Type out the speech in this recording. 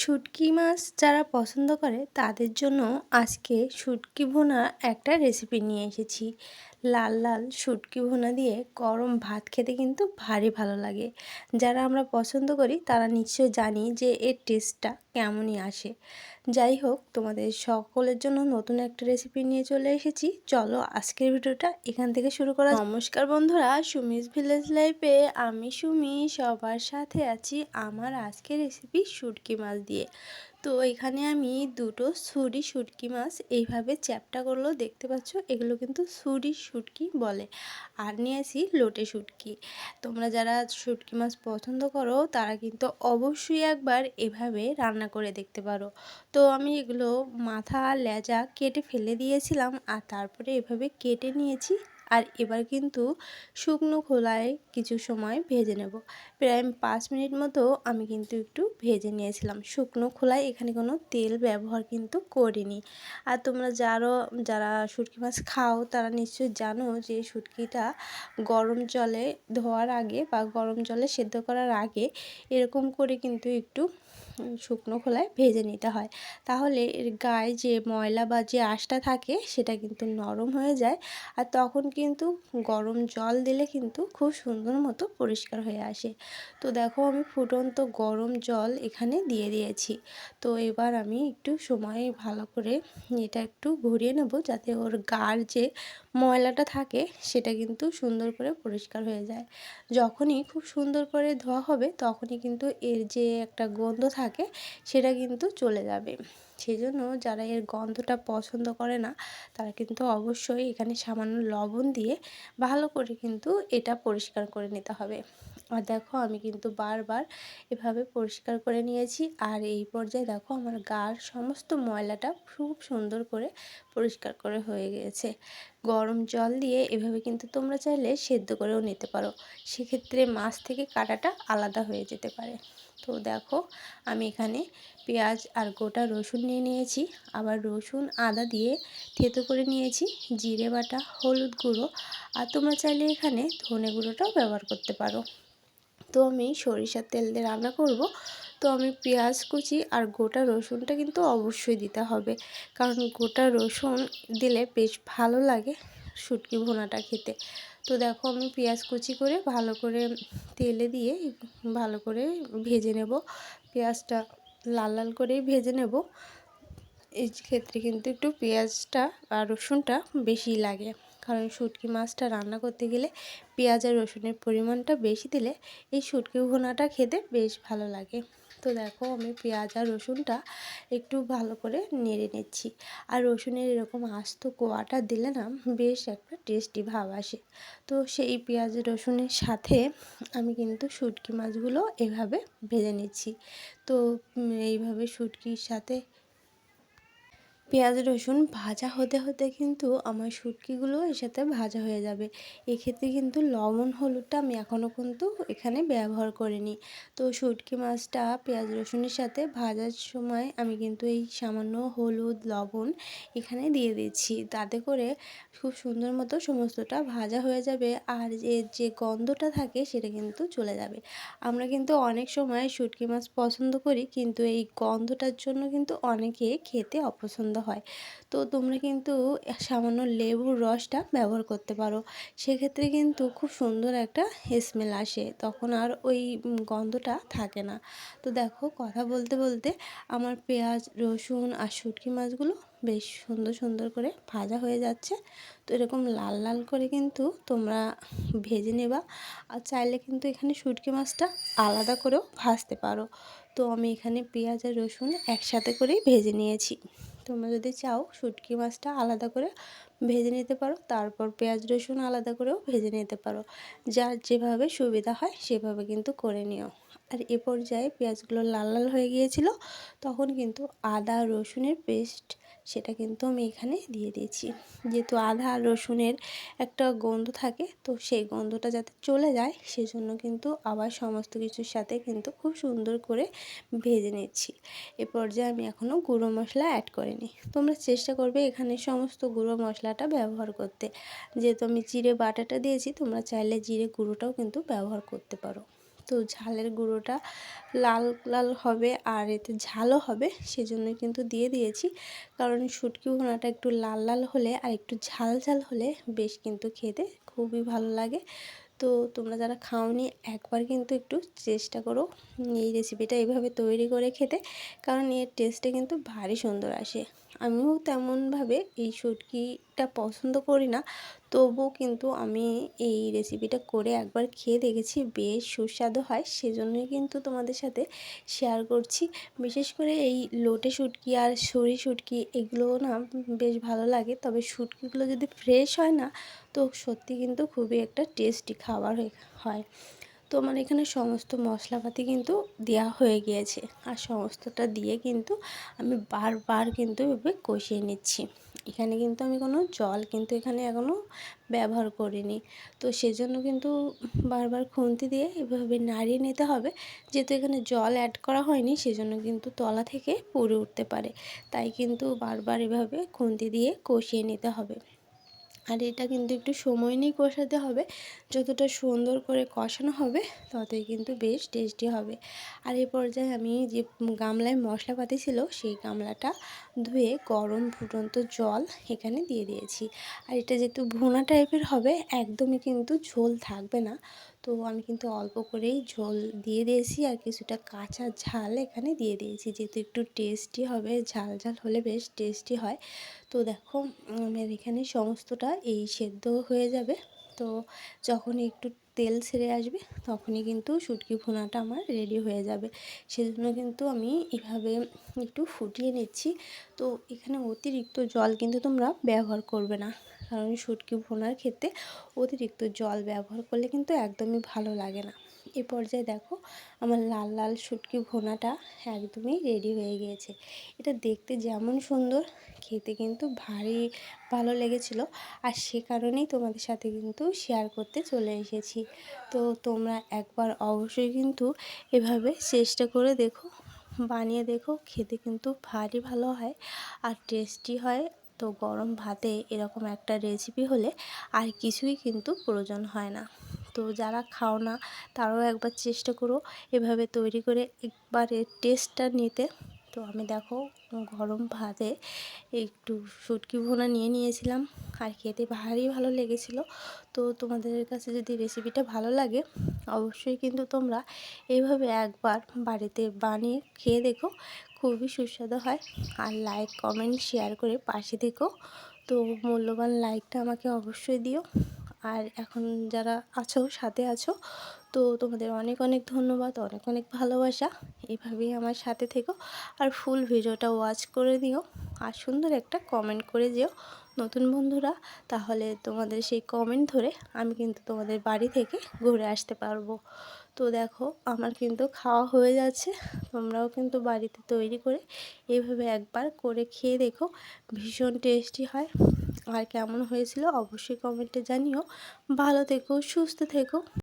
শুঁটকি মাছ যারা পছন্দ করে তাদের জন্য আজকে শুঁটকি ভুনা একটা রেসিপি নিয়ে এসেছি। লাল লাল শুঁটকি ভুনা দিয়ে গরম ভাত খেতে কিন্তু ভারী ভালো লাগে। যারা আমরা পছন্দ করি তারা নিশ্চয় জানি যে এর টেস্টটা কেমনই আসে। যাই হোক, তোমাদের সকলের জন্য নতুন একটা রেসিপি নিয়ে চলে এসেছি। চলো আজকের ভিডিওটা এখান থেকে শুরু করা। নমস্কার বন্ধুরা, সুমিস ভিলেজ লাইফে আমি সুমি সবার সাথে আছি আমার আজকের রেসিপি শুঁটকি মাছ দিয়ে। তো এখানে আমি দুটো ছুরি শুঁটকি মাছ এইভাবে চ্যাপ্টা করলো দেখতে পাচ্ছ, এগুলো কিন্তু ছুরি শুঁটকি বলে। আর নিয়েছি লোটে শুঁটকি। তোমরা যারা শুঁটকি মাছ পছন্দ করো তারা কিন্তু অবশ্যই একবার এভাবে রান্না করে দেখতে পারো। তো আমি এগুলো মাথা লেজা কেটে ফেলে দিয়েছিলাম আর তারপরে এভাবে কেটে নিয়েছি। আর এবার কিন্তু শুকনো খোলায় কিছু সময় ভেজে নেব। প্রায় 5 মিনিট মতো আমি কিন্তু একটু ভেজে নিয়েছিলাম শুকনো খোলায়, এখানে কোনো তেল ব্যবহার কিন্তু করিনি। আর তোমরা যারা শুঁটকি মাছ খাও তারা নিশ্চয়ই জানো যে শুঁটকিটা গরম জলে ধোয়ার আগে বা গরম জলে সেদ্ধ করার আগে এরকম করে কিন্তু একটু শুকনো খোলায় ভেজে নিতে হয়। তাহলে এর গায়ে যে ময়লা বা যে আঁশটা থাকে সেটা কিন্তু নরম হয়ে যায়। আর তখন কিন্তু গরম জল দিলে কিন্তু খুব সুন্দর মতো পরিষ্কার হয়ে আসে। তো দেখো আমি ফুটন্ত গরম জল এখানে দিয়ে দিয়েছি। তো এবার আমি একটু সময় ভালো করে এটা একটু ঘুরিয়ে নেব যাতে ওর গার যে ময়লাটা থাকে সেটা কিন্তু সুন্দর করে পরিষ্কার হয়ে যায়। যখনই খুব সুন্দর করে ধোয়া হবে তখনই কিন্তু এর যে একটা গন্ধ থাকে সেটা কিন্তু চলে যাবে। সেই জন্য যারা এর গন্ধটা পছন্দ করে না তারা কিন্তু অবশ্যই এখানে সামান্য লবণ দিয়ে ভালো করে কিন্তু এটা পরিষ্কার করে নিতে হবে। আর দেখো আমি কিন্তু বারবার এভাবে পরিষ্কার করে নিয়েছি। আর এই পর্যায়ে দেখো আমার গার সমস্ত ময়লাটা খুব সুন্দর করে পরিষ্কার করে হয়ে গিয়েছে। গরম জল দিয়ে এভাবে কিন্তু তোমরা চাইলে সেদ্ধ করেও নিতে পারো, সেক্ষেত্রে মাছ থেকে কাঁটাটা আলাদা হয়ে যেতে পারে। তো দেখো আমি এখানে পেঁয়াজ আর গোটা রসুন নিয়ে নিয়েছি, আবার রসুন আদা দিয়ে থেতো করে নিয়েছি, জিরে বাটা, হলুদ গুঁড়ো, আর তোমরা চাইলে এখানে ধনে গুঁড়োটাও ব্যবহার করতে পারো। তো আমি সরিষার তেল দিয়ে রান্না করব। তো আমি পেঁয়াজ কুচি আর গোটা রসুনটা কিন্তু অবশ্যই দিতে হবে, কারণ গোটা রসুন দিলে বেশ ভালো লাগে শুঁটকি ভুনাটা খেতে। তো দেখো আমি পেঁয়াজ কুচি করে ভালো করে তেলে দিয়ে ভালো করে ভেজে নেব। পেঁয়াজটা লাল লাল করেই ভেজে নেব। এই ক্ষেত্রে কিন্তু একটু পেঁয়াজটা আর রসুনটা বেশি লাগে, কারণ শুঁটকি মাছটা রান্না করতে গেলে পেঁয়াজ আর রসুনের পরিমাণটা বেশি দিলে এই শুঁটকি ভুনাটা খেতে বেশ ভালো লাগে। তো দেখো আমি পেঁয়াজ আর রসুনটা একটু ভালো করে নেড়ে নিচ্ছি। আর রসুনের এরকম আস্ত কোয়াটা দিলে না বেশ একটা টেস্টি ভাব আসে। তো সেই পেঁয়াজ রসুনের সাথে আমি কিন্তু শুঁটকি মাছগুলো এভাবে ভেজে নিচ্ছি। তো এইভাবে শুঁটকির সাথে পেঁয়াজ রসুন ভাজা হতে হতে কিন্তু আমার শুঁটকিগুলো এর সাথে ভাজা হয়ে যাবে। এক্ষেত্রে কিন্তু লবণ হলুদটা আমি এখনও কিন্তু এখানে ব্যবহার করিনি। তো শুঁটকি মাছটা পেঁয়াজ রসুনের সাথে ভাজার সময় আমি কিন্তু এই সামান্য হলুদ লবণ এখানে দিয়ে দিচ্ছি, তাতে করে খুব সুন্দর মতো সমস্তটা ভাজা হয়ে যাবে। আর এর যে গন্ধটা থাকে সেটা কিন্তু চলে যাবে। আমরা কিন্তু অনেক সময় শুঁটকি মাছ পছন্দ করি, কিন্তু এই গন্ধটার জন্য কিন্তু অনেকে খেতে অপছন্দ হয়। তো তোমরা কিন্তু সামান্য লেবুর রসটা ব্যবহার করতে পারো, সেক্ষেত্রে কিন্তু খুব সুন্দর একটা স্মেল আসে, তখন আর ওই গন্ধটা থাকে না। তো দেখো কথা বলতে বলতে আমার পেঁয়াজ রসুন আর শুঁটকি মাছগুলো বেশ সুন্দর সুন্দর করে ভাজা হয়ে যাচ্ছে। তো এরকম লাল লাল করে কিন্তু তোমরা ভেজে নেবা। আর চাইলে কিন্তু এখানে শুঁটকি মাছটা আলাদা করেও ভাজতে পারো। তো আমি এখানে পেঁয়াজ আর রসুন একসাথে করেই ভেজে নিয়েছি। তোমরা যদি চাও শুঁটকি মাছটা আলাদা করে ভেজে নিতে পারো, তারপর পেঁয়াজ রসুন আলাদা করেও ভেজে নিতে পারো, যার যেভাবে সুবিধা হয় সেভাবে কিন্তু করে নিও। আর এ পর্যায়ে পেঁয়াজগুলো লাল লাল হয়ে গিয়েছিল, তখন কিন্তু আদা রসুনের পেস্ট সেটা কিন্তু আমি এখানে দিয়ে দিয়েছি। যেহেতু আদা আর রসুনের একটা গন্ধ থাকে, তো সেই গন্ধটা যাতে চলে যায় সেজন্য কিন্তু আবার সমস্ত কিছুর সাথে কিন্তু খুব সুন্দর করে ভেজে নিচ্ছি। এ পর্যায়ে আমি এখনও গুঁড়ো মশলা অ্যাড করিনি। তোমরা চেষ্টা করবে এখানে সমস্ত গুঁড়ো মশলাটা ব্যবহার করতে। যেহেতু আমি জিরে বাটাটা দিয়েছি, তোমরা চাইলে জিরে গুঁড়োটাও কিন্তু ব্যবহার করতে পারো। তো ঝালের গুঁড়োটা লাল লাল হবে আর এতে ঝালও হবে, সেজন্যই কিন্তু দিয়ে দিয়েছি। কারণ শুটকি ভুনাটা একটু লাল লাল হলে আর একটু ঝাল ঝাল হলে বেশ কিন্তু খেতে খুবই ভালো লাগে। তো তোমরা যারা খাওনি একবার কিন্তু একটু চেষ্টা করো এই রেসিপিটা এইভাবে তৈরি করে খেতে, কারণ এর টেস্টটা কিন্তু ভারী সুন্দর আসে। আমিও তেমনভাবে এই শুটকিটা পছন্দ করি না, তবুও কিন্তু আমি এই রেসিপিটা করে একবার খেয়ে দেখেছি, বেশ সুস্বাদু হয়, সেজন্যই কিন্তু তোমাদের সাথে শেয়ার করছি। বিশেষ করে এই লোটে শুটকি আর সরি শুটকি এগুলো না বেশ ভালো লাগে, তবে শুটকিগুলো যদি ফ্রেশ হয় না তো সত্যি কিন্তু খুবই একটা টেস্টি খাবার হয়। তো আমার এখানে সমস্ত মশলাপাতি কিন্তু দেওয়া হয়ে গিয়েছে, আর সমস্তটা দিয়ে কিন্তু আমি বারবার কিন্তু এভাবে কষিয়ে নিচ্ছি। এখানে কিন্তু আমি কোনো জল কিন্তু এখানে এখনও ব্যবহার করিনি। তো সেজন্য কিন্তু বারবার খুন্তি দিয়ে এভাবে নাড়িয়ে নিতে হবে, যেহেতু এখানে জল অ্যাড করা হয়নি সেজন্য কিন্তু তলা থেকে পুড়ে উঠতে পারে, তাই কিন্তু বারবার এভাবে খুন্তি দিয়ে কষিয়ে নিতে হবে। আর এটা কিন্তু একটু সময় নিয়ে কষাতে হবে, যতটা সুন্দর করে কষানো হবে ততই কিন্তু বেশ টেস্টি হবে। আর এই পর্যায়ে আমি যে গামলায় মশলাপাতি ছিল সেই গামলাটা ধুয়ে গরম ফুটন্ত জল এখানে দিয়ে দিয়েছি। আর এটা যেহেতু ভুনা টাইপের হবে, একদমই কিন্তু ঝোল থাকবে না, তো আমি কিন্তু অল্প করেই ঝোল দিয়ে দিয়েছি আর কিছুটা কাঁচা ঝাল এখানে দিয়ে দিয়েছি, যেহেতু একটু টেস্টি হবে, ঝাল ঝাল হলে বেশ টেস্টি হয়। তো দেখো আমার এখানে সমস্তটা এই সেদ্ধ হয়ে যাবে, তো যখনই একটু তেল ছেড়ে আসবে তখনই কিন্তু শুটকি ভুনাটা আমার রেডি হয়ে যাবে। সেজন্য কিন্তু আমি এভাবে একটু ফুটিয়ে নিচ্ছি। তো এখানে অতিরিক্ত জল কিন্তু তোমরা ব্যবহার করবে না, কারণ শুটকি ভুনার ক্ষেত্রে অতিরিক্ত জল ব্যবহার করলে কিন্তু একদমই ভালো লাগে না। এ পর্যায়ে দেখো আমার লাল লাল শুটকি ভুনাটা একদমই রেডি হয়ে গিয়েছে। এটা দেখতে যেমন সুন্দর, খেতে কিন্তু ভারী ভালো লেগেছিল, আর সে কারণেই তোমাদের সাথে কিন্তু শেয়ার করতে চলে এসেছি। তো তোমরা একবার অবশ্যই কিন্তু এভাবে চেষ্টা করে দেখো, বানিয়ে দেখো, খেতে কিন্তু ভারী ভালো হয় আর টেস্টি হয়। তো গরম ভাতে এরকম একটা রেসিপি হলে আর কিছুই কিন্তু প্রয়োজন হয় না। তো যারা খাও না তারাও একবার চেষ্টা করো এভাবে তৈরি করে একবার এর টেস্টটা নিতে। তো আমি দেখো গরম ভাতে একটু শুটকি ভুনা নিয়ে নিয়েছিলাম, আর খেতে ভারী ভালো লেগেছিলো। তো তোমাদের কাছে যদি রেসিপিটা ভালো লাগে অবশ্যই কিন্তু তোমরা এইভাবে একবার বাড়িতে বানিয়ে খেয়ে দেখো, খুবই সুস্বাদু হয়। আর লাইক কমেন্ট শেয়ার করে পাশে থেকো, তো মূল্যবান লাইকটা আমাকে অবশ্যই দিও। আর এখন যারা আছো সাথে আছো, তো তোমাদের অনেক অনেক ধন্যবাদ, অনেক অনেক ভালোবাসা। এভাবেই আমার সাথে থেকো আর ফুল ভিডিওটা ওয়াচ করে দিও, আর সুন্দর একটা কমেন্ট করে যেও নতুন বন্ধুরা, তাহলে তোমাদের সেই কমেন্ট ধরে আমি কিন্তু তোমাদের বাড়ি থেকে ঘুরে আসতে পারবো। তো দেখো আমার কিন্তু খাওয়া হয়ে যাচ্ছে, তোমরাও কিন্তু বাড়িতে তৈরি করে এইভাবে একবার করে খেয়ে দেখো, ভীষণ টেস্টি হয়। আর কেমন হয়েছিল অবশ্যই কমেন্টে জানিও। ভালো থেকো, সুস্থ থেকো।